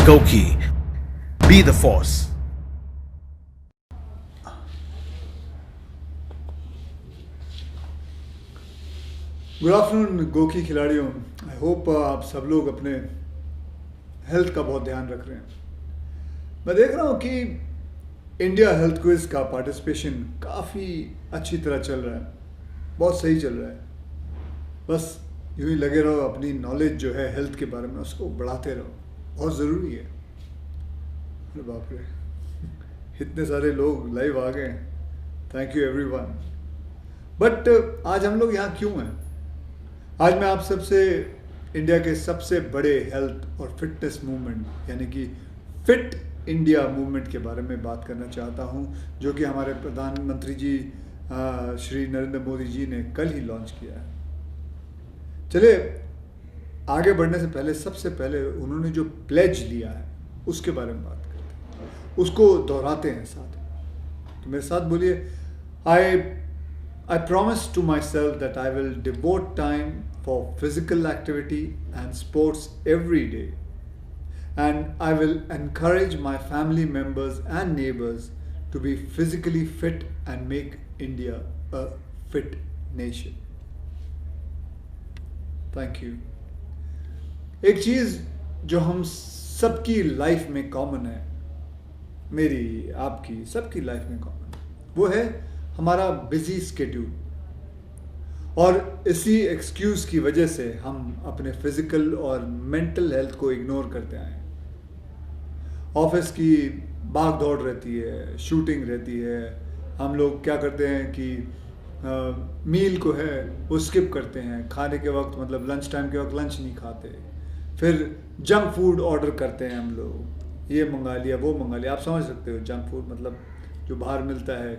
Goki. Be the force. Good afternoon गोकी खिलाड़ियों। I hope आप सब लोग अपने हेल्थ का बहुत ध्यान रख रहे हैं। मैं देख रहा हूँ कि इंडिया हेल्थ क्विज का पार्टिसिपेशन काफ़ी अच्छी तरह चल रहा है, बहुत सही चल रहा है। बस यूँ ही लगे रहो, अपनी नॉलेज जो है हेल्थ के बारे में उसको बढ़ाते रहो, बहुत ज़रूरी है। अरे बाप रे, इतने सारे लोग लाइव आ गए, थैंक यू एवरीवन। बट आज हम लोग यहाँ क्यों हैं? आज मैं आप सबसे इंडिया के सबसे बड़े हेल्थ और फिटनेस मूवमेंट यानी कि फिट इंडिया मूवमेंट के बारे में बात करना चाहता हूं, जो कि हमारे प्रधानमंत्री जी श्री नरेंद्र मोदी जी ने कल ही लॉन्च किया है। चलिए आगे बढ़ने से पहले सबसे पहले उन्होंने जो प्लेज लिया है उसके बारे में बात करते हैं, उसको दोहराते हैं साथ। तो मेरे साथ बोलिए, I promise to myself that I will devote time for physical activity and sports every day, and I will encourage my family members and neighbors to be physically fit and make India a fit nation. Thank you. एक चीज़ जो हम सबकी life में common है, मेरी आपकी सबकी life में कॉमन है, वो है हमारा बिजी स्केड्यूल। और इसी एक्सक्यूज़ की वजह से हम अपने फिजिकल और मेंटल हेल्थ को इग्नोर करते आए हैं। ऑफिस की भाग दौड़ रहती है, शूटिंग रहती है, हम लोग क्या करते हैं कि मील को है वो स्किप करते हैं, खाने के वक्त मतलब लंच टाइम के वक्त लंच नहीं खाते, फिर जंक फूड ऑर्डर करते हैं हम लोग, ये मंगा लिया वो मंगा लिया। आप समझ सकते हो जंक फूड मतलब जो बाहर मिलता है।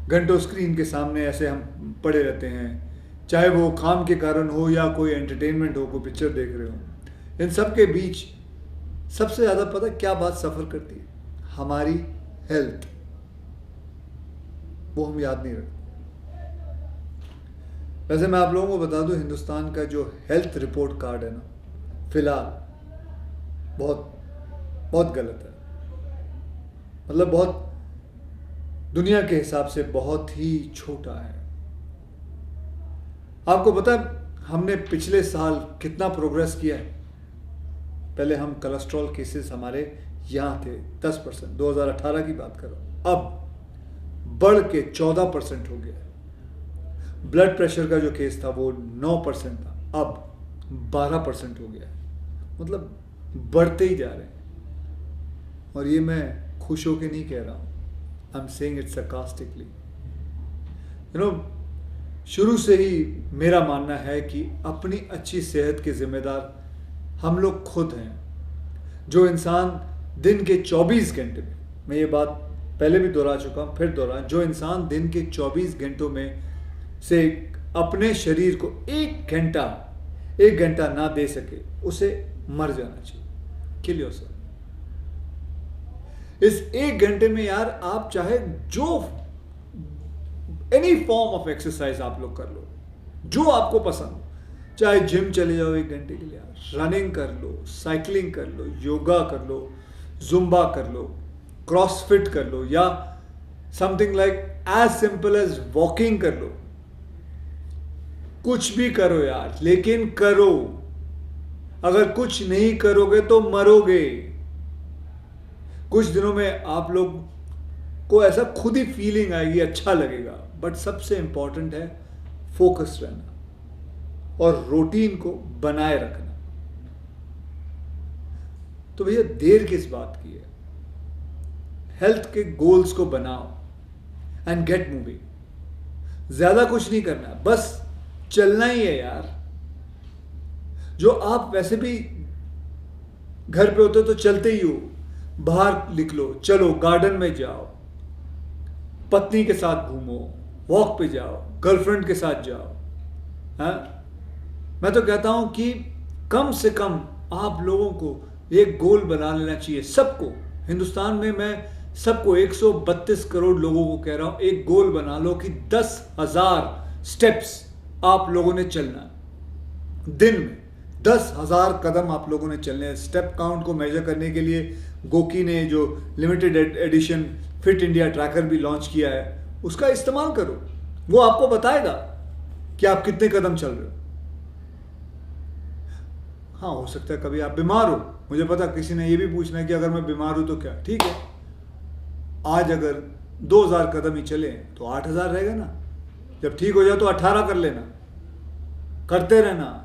घंटों स्क्रीन के सामने ऐसे हम पड़े रहते हैं, चाहे वो काम के कारण हो या कोई एंटरटेनमेंट हो, कोई पिक्चर देख रहे हो। इन सब के बीच सबसे ज़्यादा पता क्या बात सफ़र करती है? हमारी हेल्थ। वो हम याद नहीं रखते। वैसे मैं आप लोगों को बता दूं, हिंदुस्तान का जो हेल्थ रिपोर्ट कार्ड है ना, फिलहाल बहुत बहुत गलत है। मतलब बहुत दुनिया के हिसाब से बहुत ही छोटा है। आपको पता है हमने पिछले साल कितना प्रोग्रेस किया है? पहले हम कोलेस्ट्रॉल केसेस हमारे यहाँ थे 10%, 2018 की बात कर रहा हूँ, अब बढ़ के 14% हो गया है। ब्लड प्रेशर का जो केस था वो 9% था, अब 12% हो गया है। मतलब बढ़ते ही जा रहे हैं। और ये मैं खुश होके नहीं कह रहा हूँ, I'm saying it sarcastically. शुरू से ही मेरा मानना है कि अपनी अच्छी सेहत के जिम्मेदार हम लोग खुद हैं। जो इंसान दिन के 24 घंटे में, मैं ये बात पहले भी दोहरा चुका हूँ, फिर दोहरा, जो इंसान दिन के 24 घंटों में से अपने शरीर को एक घंटा ना दे सके, उसे मर जाना चाहिए। Kill yourself. इस 1 घंटे में यार आप चाहे जो एनी फॉर्म ऑफ एक्सरसाइज आप लोग कर लो, जो आपको पसंद हो। चाहे जिम चले जाओ 1 घंटे के लिए, रनिंग कर लो, साइकिलिंग कर लो, योगा कर लो, जुम्बा कर लो, क्रॉसफिट कर लो, या something like as simple as walking कर लो। कुछ भी करो यार, लेकिन करो। अगर कुछ नहीं करोगे तो मरोगे। कुछ दिनों में आप लोग को ऐसा खुद ही फीलिंग आएगी, अच्छा लगेगा। बट सबसे इंपॉर्टेंट है फोकस रहना और रूटीन को बनाए रखना। तो भैया देर किस बात की है? हेल्थ के गोल्स को बनाओ एंड गेट मूविंग। ज्यादा कुछ नहीं करना, बस चलना ही है यार। जो आप वैसे भी घर पे होते हो तो चलते ही हो, बाहर निकलो, चलो, गार्डन में जाओ, पत्नी के साथ घूमो, वॉक पे जाओ, गर्लफ्रेंड के साथ जाओ। हाँ, मैं तो कहता हूं कि कम से कम आप लोगों को एक गोल बना लेना चाहिए। सबको, हिंदुस्तान में मैं सबको 132 करोड़ लोगों को कह रहा हूं, एक गोल बना लो कि 10,000 स्टेप्स आप लोगों ने चलना दिन में। 10,000 कदम आप लोगों ने चलने हैं। स्टेप काउंट को मेजर करने के लिए गोकी ने जो limited edition fit India tracker भी लॉन्च किया है, उसका इस्तेमाल करो। वो आपको बताएगा कि आप कितने कदम चल रहे हो। हाँ, हो सकता है कभी आप बीमार हो, मुझे पता किसी ने ये भी पूछना है कि अगर मैं बीमार हूं तो क्या, ठीक है, आज अगर 2,000 कदम ही चले तो 8,000 रहेगा ना। जब ठीक हो जाए तो 18 कर लेना, करते रहना।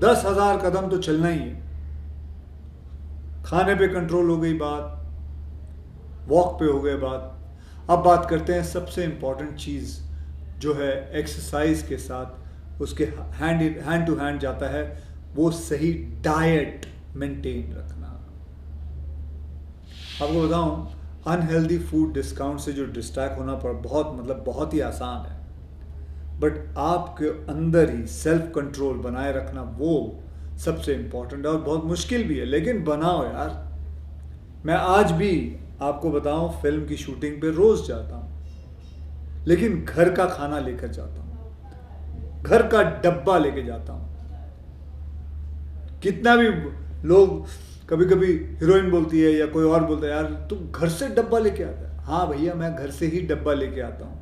10,000 कदम तो चलना ही है। खाने पे कंट्रोल हो गई बात, वॉक पे हो गई बात। अब बात करते हैं सबसे इंपॉर्टेंट चीज़ जो है एक्सरसाइज के साथ उसके हैंड टू हैंड जाता है, वो सही डाइट मेंटेन रखना। आपको बताऊं, अनहेल्दी फूड डिस्काउंट से जो डिस्ट्रैक्ट होना पर बहुत ही आसान है, बट आपके अंदर ही सेल्फ कंट्रोल बनाए रखना वो सबसे इंपॉर्टेंट है और बहुत मुश्किल भी है, लेकिन बनाओ यार। मैं आज भी आपको बताऊं, फिल्म की शूटिंग पे रोज जाता हूं, लेकिन घर का खाना लेकर जाता हूं, घर का डब्बा लेके जाता हूं। कितना भी लोग, कभी कभी हीरोइन बोलती है या कोई और बोलता है, यार तू घर से डब्बा लेके आता है। हाँ भैया, मैं घर से ही डब्बा लेके आता हूँ,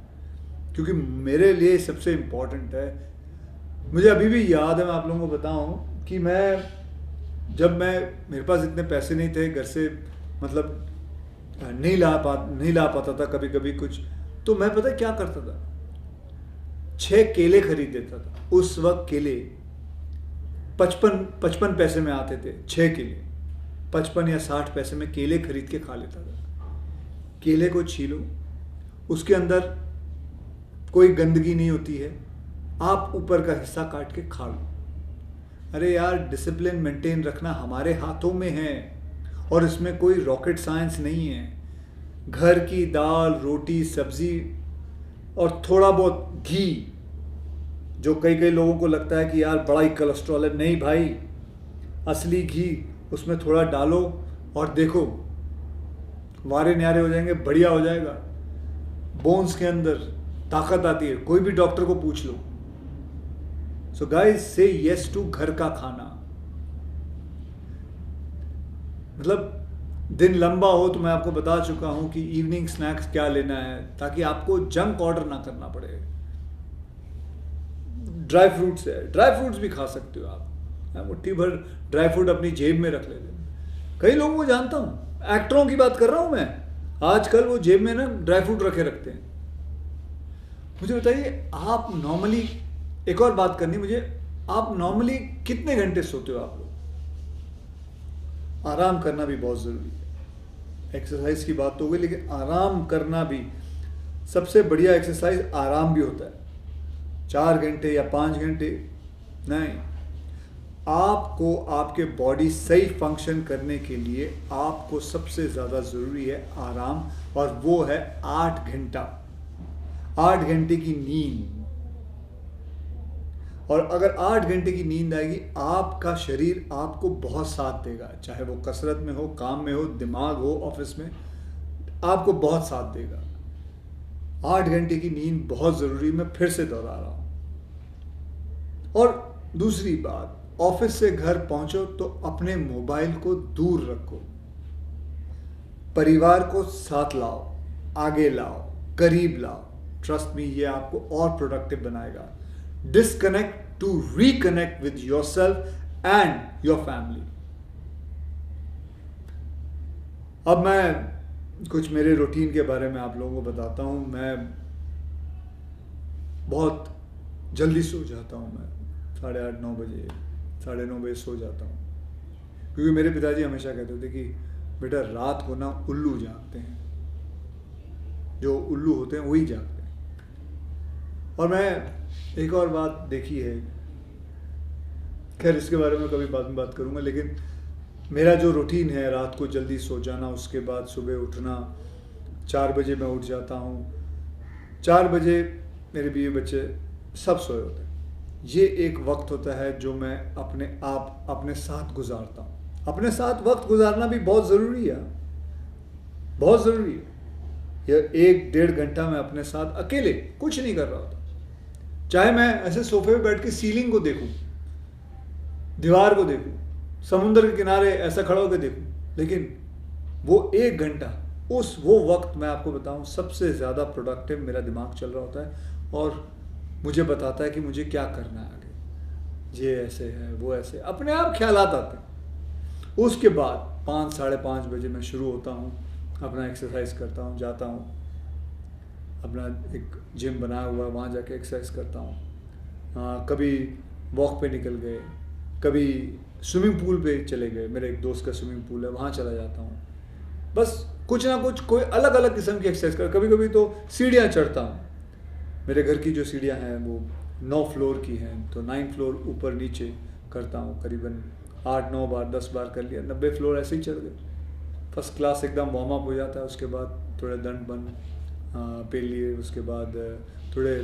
क्योंकि मेरे लिए सबसे इम्पोर्टेंट है। मुझे अभी भी याद है, मैं आप लोगों को बताऊं कि जब मेरे पास इतने पैसे नहीं थे, घर से मतलब नहीं ला पाता था कभी कभी कुछ, तो मैं पता क्या करता था, 6 केले खरीद देता था। उस वक्त केले 55 पैसे में आते थे, 6 केले 55 या 60 पैसे में केले खरीद के खा लेता था। केले को छीलो, उसके अंदर कोई गंदगी नहीं होती है, आप ऊपर का हिस्सा काट के खा लो। अरे यार, डिसिप्लिन मेंटेन रखना हमारे हाथों में है और इसमें कोई रॉकेट साइंस नहीं है। घर की दाल, रोटी, सब्जी और थोड़ा बहुत घी, जो कई लोगों को लगता है कि यार बड़ा ही कोलेस्ट्रॉल है, नहीं भाई, असली घी उसमें थोड़ा डालो और देखो वारे न्यारे हो जाएंगे, बढ़िया हो जाएगा। बोन्स के अंदर ताकत आती है, कोई भी डॉक्टर को पूछ लो। सो गाइस, से यस टू घर का खाना। मतलब दिन लंबा हो तो मैं आपको बता चुका हूं कि इवनिंग स्नैक्स क्या लेना है, ताकि आपको जंक ऑर्डर ना करना पड़े। ड्राई फ्रूट्स है, ड्राई फ्रूट्स भी खा सकते हो आप, मुट्ठी भर ड्राई फ्रूट अपनी जेब में रख लेते। कई लोगों को जानता हूं, एक्टरों की बात कर रहा हूं मैं, आजकल वो जेब में ना ड्राई फ्रूट रखे रखते हैं। मुझे बताइए, आप नॉर्मली, एक और बात करनी मुझे, आप नॉर्मली कितने घंटे सोते हो आप लोग? आराम करना भी बहुत ज़रूरी है। एक्सरसाइज की बात तो हो गई, लेकिन आराम करना भी, सबसे बढ़िया एक्सरसाइज आराम भी होता है। 4 घंटे या 5 घंटे नहीं, आपको आपके बॉडी सही फंक्शन करने के लिए आपको सबसे ज़्यादा ज़रूरी है आराम, और वो है 8 घंटा, 8 घंटे की नींद। और अगर 8 घंटे की नींद आएगी, आपका शरीर आपको बहुत साथ देगा, चाहे वो कसरत में हो, काम में हो, दिमाग हो, ऑफिस में, आपको बहुत साथ देगा। 8 घंटे की नींद बहुत ज़रूरी, मैं फिर से दोहरा रहा हूँ। और दूसरी बात, ऑफिस से घर पहुंचो तो अपने मोबाइल को दूर रखो, परिवार को साथ लाओ, आगे लाओ, करीब लाओ। ट्रस्ट मी, ये आपको और प्रोडक्टिव बनाएगा। Disconnect to reconnect with yourself and your family. अब मैं कुछ मेरे रूटीन के बारे में आप लोगों को बताता हूं। मैं बहुत जल्दी सो जाता हूं, मैं 8:30 9 बजे, 9:30 बजे सो जाता हूँ, क्योंकि मेरे पिताजी हमेशा कहते थे कि बेटा रात को ना उल्लू जागते हैं, जो उल्लू होते हैं वही जागते हैं। और मैं एक और बात देखी है, खैर इसके बारे में कभी बाद में बात करूँगा, लेकिन मेरा जो रूटीन है, रात को जल्दी सो जाना, उसके बाद सुबह उठना, 4 बजे मैं उठ जाता हूँ। 4 बजे मेरे बीवी बच्चे सब सोए होते हैं। ये एक वक्त होता है जो मैं अपने साथ गुजारता हूँ। अपने साथ वक्त गुजारना भी बहुत ज़रूरी है, बहुत ज़रूरी है। यह 1-1.5 घंटा मैं अपने साथ अकेले कुछ नहीं कर रहा होता, चाहे मैं ऐसे सोफे पे बैठ के सीलिंग को देखूं, दीवार को देखूं, समुंदर के किनारे ऐसा खड़ा होकर देखूं, लेकिन वो 1 घंटा वो वक्त मैं आपको बताऊं सबसे ज़्यादा प्रोडक्टिव मेरा दिमाग चल रहा होता है और मुझे बताता है कि मुझे क्या करना है आगे, ये ऐसे है वो ऐसे, अपने आप ख्यालात आते हैं। उसके बाद 5 साढ़े 5 बजे मैं शुरू होता हूँ, अपना एक्सरसाइज करता हूँ, जाता हूँ अपना एक जिम बनाया हुआ है, वहाँ जाके एक्सरसाइज करता हूँ। कभी वॉक पे निकल गए, कभी स्विमिंग पूल पे चले गए, मेरे एक दोस्त का स्विमिंग पूल है, वहाँ चला जाता हूँ। बस कुछ ना कुछ कोई अलग अलग किस्म की एक्सरसाइज कर, कभी कभी तो सीढ़ियाँ चढ़ता हूँ। मेरे घर की जो सीढ़ियाँ हैं वो 9 फ्लोर की हैं, तो 9 फ्लोर ऊपर नीचे करता हूँ, करीबन 8-9 बार 10 बार कर लिया, 90 फ्लोर ऐसे ही चढ़ गए, फर्स्ट क्लास एकदम वार्म अप हो जाता है। उसके बाद थोड़े दंड बन पे लिए, उसके बाद थोड़े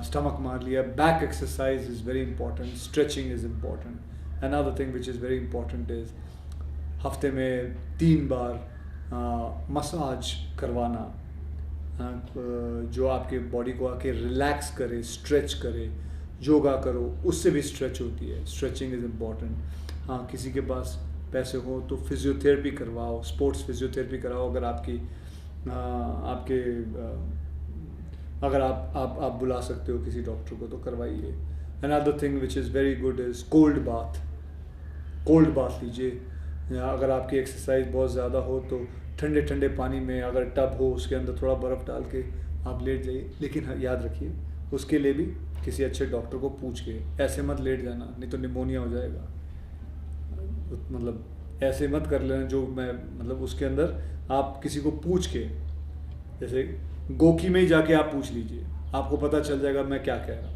स्टमक मार लिया। Back exercise is very important, stretching is important. Another thing which is very important is हफ्ते में 3 बार मसाज करवाना, जो आपके बॉडी को आके रिलैक्स करे, स्ट्रेच करे। योगा करो, उससे भी स्ट्रेच होती है, स्ट्रेचिंग इज़ इम्पॉर्टेंट। हाँ, किसी के पास पैसे हो तो फिजियोथेरेपी करवाओ, स्पोर्ट्स फिजियोथेरेपी कराओ, अगर अगर आप बुला सकते हो किसी डॉक्टर को तो करवाइए। Another thing which is very good is cold bath लीजिए, या अगर आपकी एक्सरसाइज बहुत ज़्यादा हो तो ठंडे ठंडे पानी में अगर टब हो उसके अंदर थोड़ा बर्फ़ डाल के आप लेट जाइए। लेकिन याद रखिए उसके लिए भी किसी अच्छे डॉक्टर को पूछ के, ऐसे मत लेट जाना, नहीं तो निमोनिया हो जाएगा। मतलब ऐसे मत कर लेना जो मैं मतलब उसके अंदर आप किसी को पूछ के, जैसे गोकी में ही जाके आप पूछ लीजिए, आपको पता चल जाएगा मैं क्या कह रहा हूँ।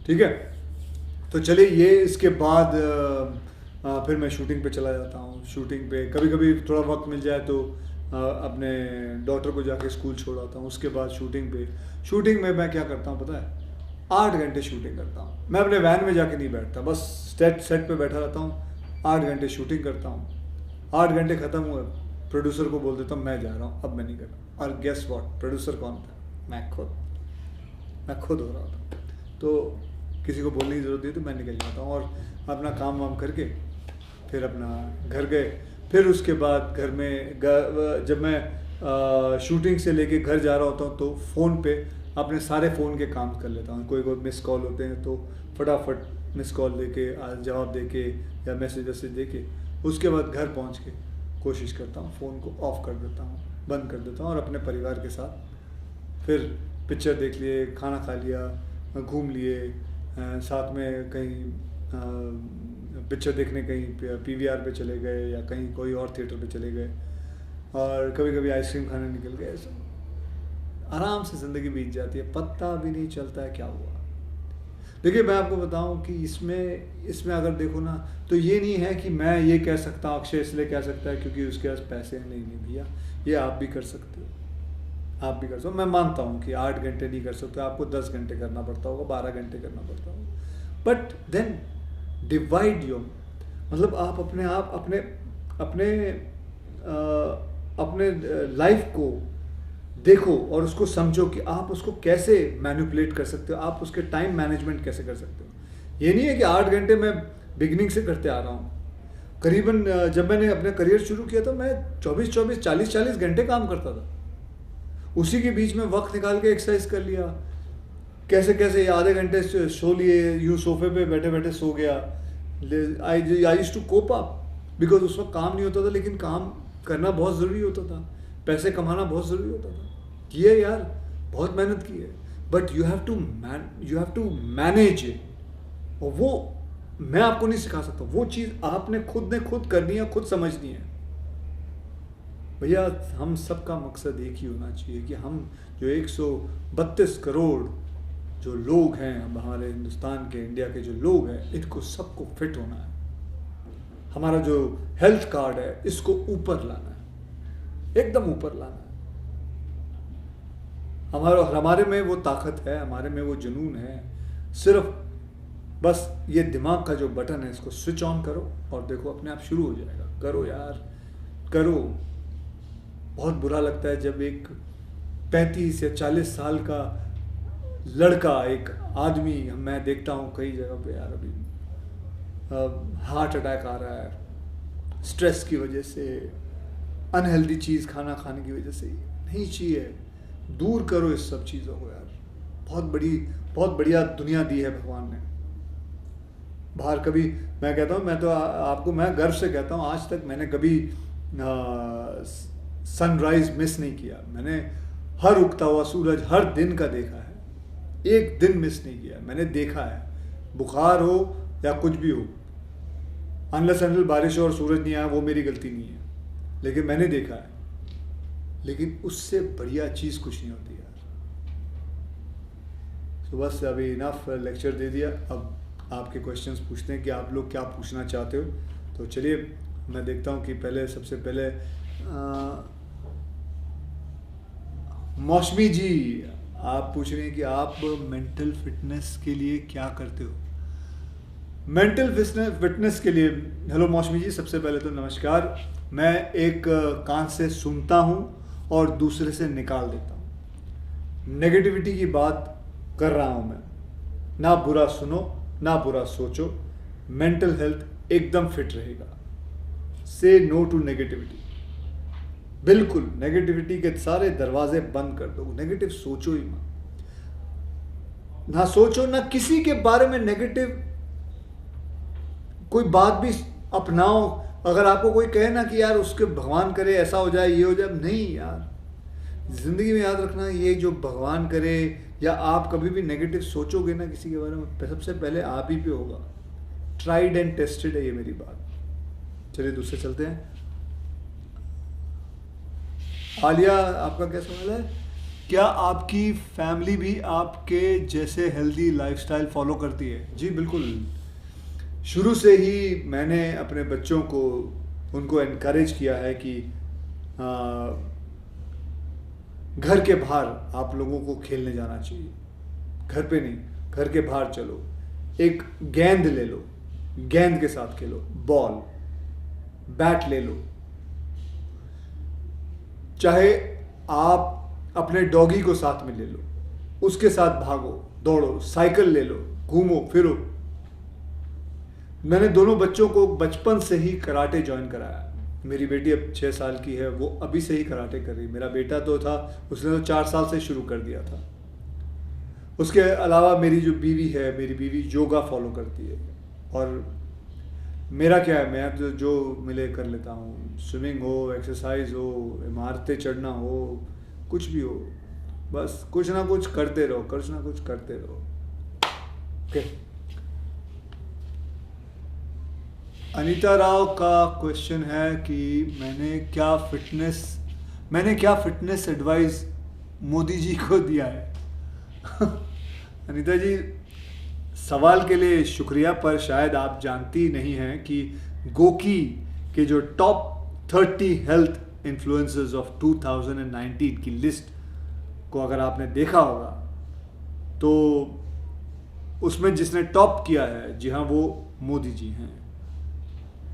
ठीक है, तो चलिए ये इसके बाद फिर मैं शूटिंग पे चला जाता हूँ। शूटिंग पे कभी कभी थोड़ा वक्त मिल जाए तो अपने डॉटर को जाके स्कूल छोड़ आता हूँ। उसके बाद शूटिंग में मैं क्या करता हूँ पता है, 8 घंटे शूटिंग करता हूँ। मैं अपने वैन में जाके नहीं बैठता, बस सेट पे बैठा रहता हूँ, 8 घंटे शूटिंग करता हूँ। 8 घंटे ख़त्म हुए, प्रोड्यूसर को बोल देता हूँ मैं जा रहा हूँ, अब मैं नहीं कर रहा। और गेस व्हाट, प्रोड्यूसर कौन था? मैं खुद हो रहा था। तो किसी को बोलने की ज़रूरत नहीं, तो मैं निकल जाता हूँ और अपना काम वाम करके फिर अपना घर गए। फिर उसके बाद घर में जब मैं शूटिंग से लेके घर जा रहा होता हूँ तो फ़ोन पे अपने सारे फ़ोन के काम कर लेता हूँ। कोई मिस कॉल होते हैं तो फटाफट मिस कॉल देके जवाब देके या मैसेज देके उसके बाद घर पहुँच के कोशिश करता हूँ फ़ोन को ऑफ़ कर देता हूँ, बंद कर देता हूँ और अपने परिवार के साथ फिर पिक्चर देख लिए, खाना खा लिया, घूम लिए, साथ में कहीं पिक्चर देखने कहीं PVR पे चले गए या कहीं कोई और थिएटर पे चले गए, और कभी कभी आइसक्रीम खाने निकल गए। सब आराम से ज़िंदगी बीत जाती है, पता भी नहीं चलता है क्या हुआ। देखिए मैं आपको बताऊं कि इसमें अगर देखो ना तो ये नहीं है कि मैं ये कह सकता हूँ अक्षय इसलिए कह सकता है क्योंकि उसके पास पैसे हैं। नहीं भैया, ये आप भी कर सकते हो, आप भी कर सकते हो। मैं मानता हूँ कि 8 घंटे नहीं कर सकते, आपको 10 घंटे करना पड़ता होगा, 12 घंटे करना पड़ता होगा, बट देन डिवाइड योर, मतलब आप अपने लाइफ को देखो और उसको समझो कि आप उसको कैसे मैनिपुलेट कर सकते हो, आप उसके टाइम मैनेजमेंट कैसे कर सकते हो। ये नहीं है कि 8 घंटे मैं बिगनिंग से करते आ रहा हूँ। करीबन जब मैंने अपना करियर शुरू किया था मैं 24-24, 40-40 घंटे काम करता था। उसी के बीच में वक्त निकाल के एक्सरसाइज कर लिया, कैसे कैसे आधे घंटे सो लिए, यूँ सोफे पे बैठे बैठे सो गया। I used to cope up because उस वक्त काम नहीं होता था, लेकिन काम करना बहुत ज़रूरी होता था, पैसे कमाना बहुत ज़रूरी होता था। किए यार, बहुत मेहनत की है, but you have to manage it. और वो मैं आपको नहीं सिखा सकता, वो चीज़ आपने खुद करनी है, खुद समझनी है। भैया हम सबका मकसद एक ही होना चाहिए कि हम जो 132 करोड़ जो लोग हैं हमारे हिंदुस्तान के, इंडिया के जो लोग हैं, इनको सबको फिट होना है। हमारा जो हेल्थ कार्ड है इसको ऊपर लाना है, एकदम ऊपर लाना है। हमारे में वो ताकत है, हमारे में वो जुनून है। सिर्फ बस ये दिमाग का जो बटन है इसको स्विच ऑन करो और देखो अपने आप शुरू हो जाएगा। करो यार, करो। बहुत बुरा लगता है जब एक 35 या 40 साल का लड़का, एक आदमी मैं देखता हूँ कई जगह पे यार, अभी हार्ट अटैक आ रहा है स्ट्रेस की वजह से, अनहेल्दी चीज़ खाना खाने की वजह से, नहीं चाहिए। दूर करो इस सब चीज़ों को यार। बहुत बढ़िया दुनिया दी है भगवान ने। बाहर कभी, मैं कहता हूँ, मैं तो आपको मैं गर्व से कहता हूँ, आज तक मैंने कभी सनराइज मिस नहीं किया। मैंने हर उगता हुआ सूरज हर दिन का देखा है, एक दिन मिस नहीं किया। मैंने देखा है, बुखार हो या कुछ भी हो, अनलेस अनटिल बारिश हो और सूरज नहीं आया, वो मेरी गलती नहीं है, लेकिन मैंने देखा है। लेकिन उससे बढ़िया चीज़ कुछ नहीं होती यार। तो बस अभी इनफ लेक्चर दे दिया। अब आपके क्वेश्चंस पूछते हैं कि आप लोग क्या पूछना चाहते हो। तो चलिए मैं देखता हूँ कि सबसे पहले मौसमी जी आप पूछ रहे हैं कि आप मेंटल फिटनेस के लिए क्या करते हो। मेंटल फिटनेस के लिए, हेलो मौसमी जी, सबसे पहले तो नमस्कार। मैं एक कान से सुनता हूँ और दूसरे से निकाल देता हूँ। नेगेटिविटी की बात कर रहा हूँ मैं। ना बुरा सुनो, ना बुरा सोचो। मेंटल हेल्थ एकदम फिट रहेगा। से नो टू नेगेटिविटी। बिल्कुल नेगेटिविटी के सारे दरवाजे बंद कर दो। नेगेटिव सोचो ही मत। ना सोचो, ना किसी के बारे में नेगेटिव कोई बात भी अपनाओ। अगर आपको कोई कहे ना कि यार उसके भगवान करे ऐसा हो जाए, ये हो जाए, नहीं यार। जिंदगी में याद रखना, ये जो भगवान करे या आप कभी भी नेगेटिव सोचोगे ना किसी के बारे में, सबसे पहले आप ही पे होगा। ट्राइड एंड टेस्टेड है ये मेरी बात। चलिए दूसरे चलते हैं। आलिया, आपका क्या सवाल है? क्या आपकी फैमिली भी आपके जैसे हेल्दी लाइफस्टाइल फॉलो करती है? जी बिल्कुल। शुरू से ही मैंने अपने बच्चों को, उनको एनकरेज किया है कि घर के बाहर आप लोगों को खेलने जाना चाहिए। घर पे नहीं, घर के बाहर चलो, एक गेंद ले लो, गेंद के साथ खेलो, बॉल, बैट ले लो। चाहे आप अपने डॉगी को साथ में ले लो, उसके साथ भागो, दौड़ो, साइकिल ले लो, घूमो फिरो। मैंने दोनों बच्चों को बचपन से ही कराटे ज्वाइन कराया। मेरी बेटी अब 6 साल की है, वो अभी से ही कराटे कर रही। मेरा बेटा तो था, उसने तो 4 साल से शुरू कर दिया था। उसके अलावा मेरी जो बीवी है, मेरी बीवी योगा फॉलो करती है। और मेरा क्या है, मैं तो जो मिले कर लेता हूँ। स्विमिंग हो, एक्सरसाइज हो, इमारतें चढ़ना हो, कुछ भी हो, बस कुछ ना कुछ करते रहो, कुछ ना कुछ करते रहो। ओके। अनीता राव का क्वेश्चन है कि मैंने क्या फिटनेस एडवाइस मोदी जी को दिया है। अनीता जी, सवाल के लिए शुक्रिया, पर शायद आप जानती नहीं हैं कि गोकी के जो टॉप 30 हेल्थ इन्फ्लुएंसर्स ऑफ 2019 की लिस्ट को अगर आपने देखा होगा तो उसमें जिसने टॉप किया है, जी हाँ, वो मोदी जी हैं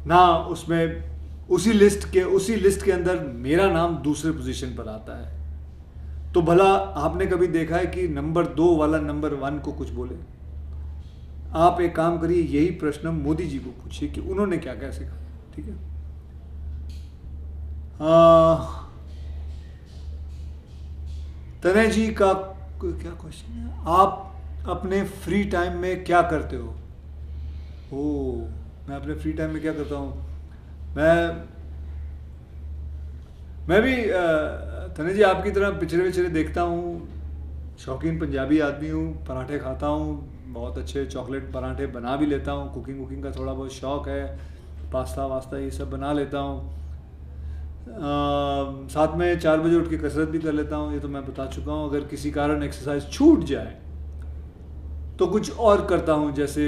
ना। उसमें उसी लिस्ट के अंदर मेरा नाम दूसरे पोजीशन पर आता है। तो भला आपने कभी देखा है कि नंबर 2 वाला नंबर 1 को कुछ बोले? आप एक काम करिए, यही प्रश्न मोदी जी को पूछिए कि उन्होंने क्या क्या सीखा। ठीक है। तनय जी का क्या क्वेश्चन है, आप अपने फ्री टाइम में क्या करते हो? मैं अपने फ्री टाइम में क्या करता हूँ, मैं भी तनय जी आपकी तरह पिक्चरें देखता हूँ। शौकीन पंजाबी आदमी हूँ, पराठे खाता हूँ, बहुत अच्छे चॉकलेट पराठे बना भी लेता हूँ। कुकिंग का थोड़ा बहुत शौक़ है, पास्ता वास्ता ये सब बना लेता हूँ। साथ में 4 बजे उठ के कसरत भी कर लेता हूँ, ये तो मैं बता चुका हूँ। अगर किसी कारण एक्सरसाइज छूट जाए तो कुछ और करता हूँ, जैसे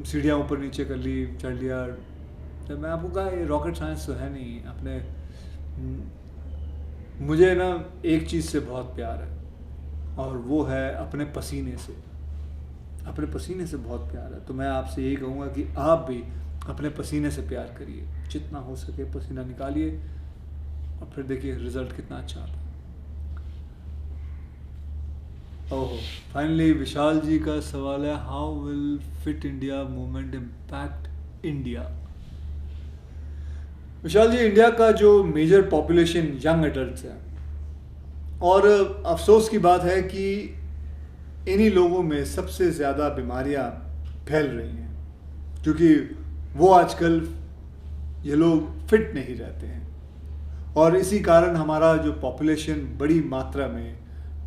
सीढ़ियाँ ऊपर नीचे कर ली, चढ़ लिया। तो मैं आपको कहा, ये रॉकेट साइंस तो है नहीं। अपने मुझे ना एक चीज़ से बहुत प्यार है, और वो है अपने पसीने से। अपने पसीने से बहुत प्यार है। तो मैं आपसे यही कहूँगा कि आप भी अपने पसीने से प्यार करिए, जितना हो सके पसीना निकालिए, और फिर देखिए रिजल्ट कितना अच्छा आता है। ओहो, फाइनली विशाल जी का सवाल है, how will fit India movement impact India. Vishal ji, India का जो मेजर पॉपुलेशन यंग एडल्ट्स है, और अफसोस की बात है कि इन्हीं लोगों में सबसे ज़्यादा बीमारियां फैल रही हैं, क्योंकि वो आजकल ये लोग फिट नहीं रहते हैं, और इसी कारण हमारा जो पॉपुलेशन बड़ी मात्रा में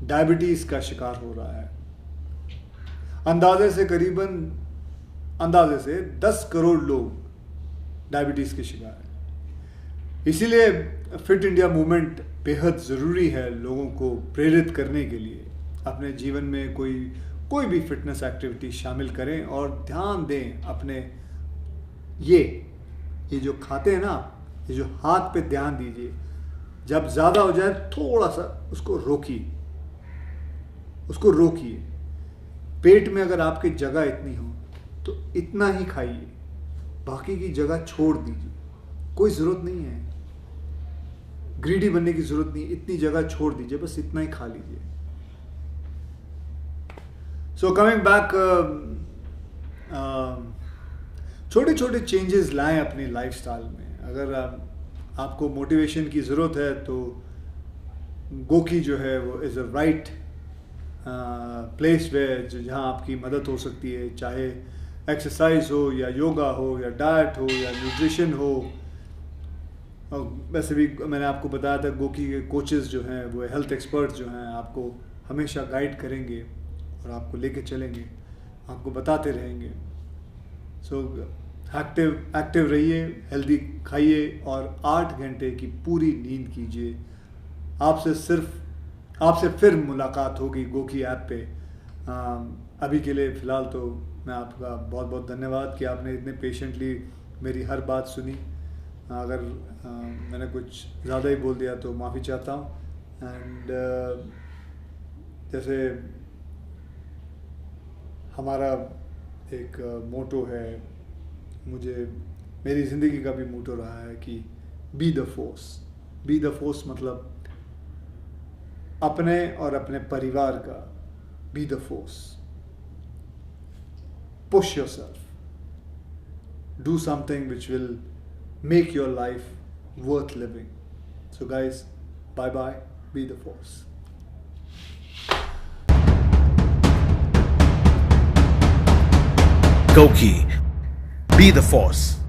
डायबिटीज़ का शिकार हो रहा है। अंदाजे से 10 करोड़ लोग डायबिटीज़ के शिकार हैं। इसीलिए फिट इंडिया मूवमेंट बेहद ज़रूरी है लोगों को प्रेरित करने के लिए अपने जीवन में कोई भी फिटनेस एक्टिविटी शामिल करें और ध्यान दें अपने ये जो खाते हैं ना, ये जो हाथ पे ध्यान दीजिए। जब ज़्यादा हो जाए थोड़ा सा उसको रोकिए। पेट में अगर आपकी जगह इतनी हो तो इतना ही खाइए, बाकी की जगह छोड़ दीजिए। कोई ज़रूरत नहीं है, ग्रीडी बनने की ज़रूरत नहीं, इतनी जगह छोड़ दीजिए, बस इतना ही खा लीजिए। सो कमिंग बैक, छोटे छोटे चेंजेस लाएं अपनी लाइफस्टाइल में। अगर आपको मोटिवेशन की ज़रूरत है तो गोकी जो है वो इज़ अ राइट प्लेस वे जहाँ आपकी मदद हो सकती है, चाहे एक्सरसाइज हो या योगा हो या डाइट हो या न्यूट्रिशन हो। और वैसे भी मैंने आपको बताया था, गोकी के कोचेज़ जो हैं वो हेल्थ एक्सपर्ट्स जो हैं आपको हमेशा गाइड करेंगे और आपको लेके चलेंगे, आपको बताते रहेंगे। सो एक्टिव रहिए, हेल्दी खाइए और 8 घंटे की पूरी नींद कीजिए। आपसे फिर मुलाकात होगी गोकी ऐप पे। अभी के लिए फ़िलहाल तो मैं आपका बहुत बहुत धन्यवाद कि आपने इतने पेशेंटली मेरी हर बात सुनी। अगर मैंने कुछ ज़्यादा ही बोल दिया तो माफ़ी चाहता हूँ। एंड जैसे हमारा एक मोटो है, मेरी ज़िंदगी का भी मोटो रहा है कि बी द फोर्स मतलब अपने और अपने परिवार का be the force. Push yourself, do something which will make your life worth living. So guys, bye bye, be the force. Goki, be the force.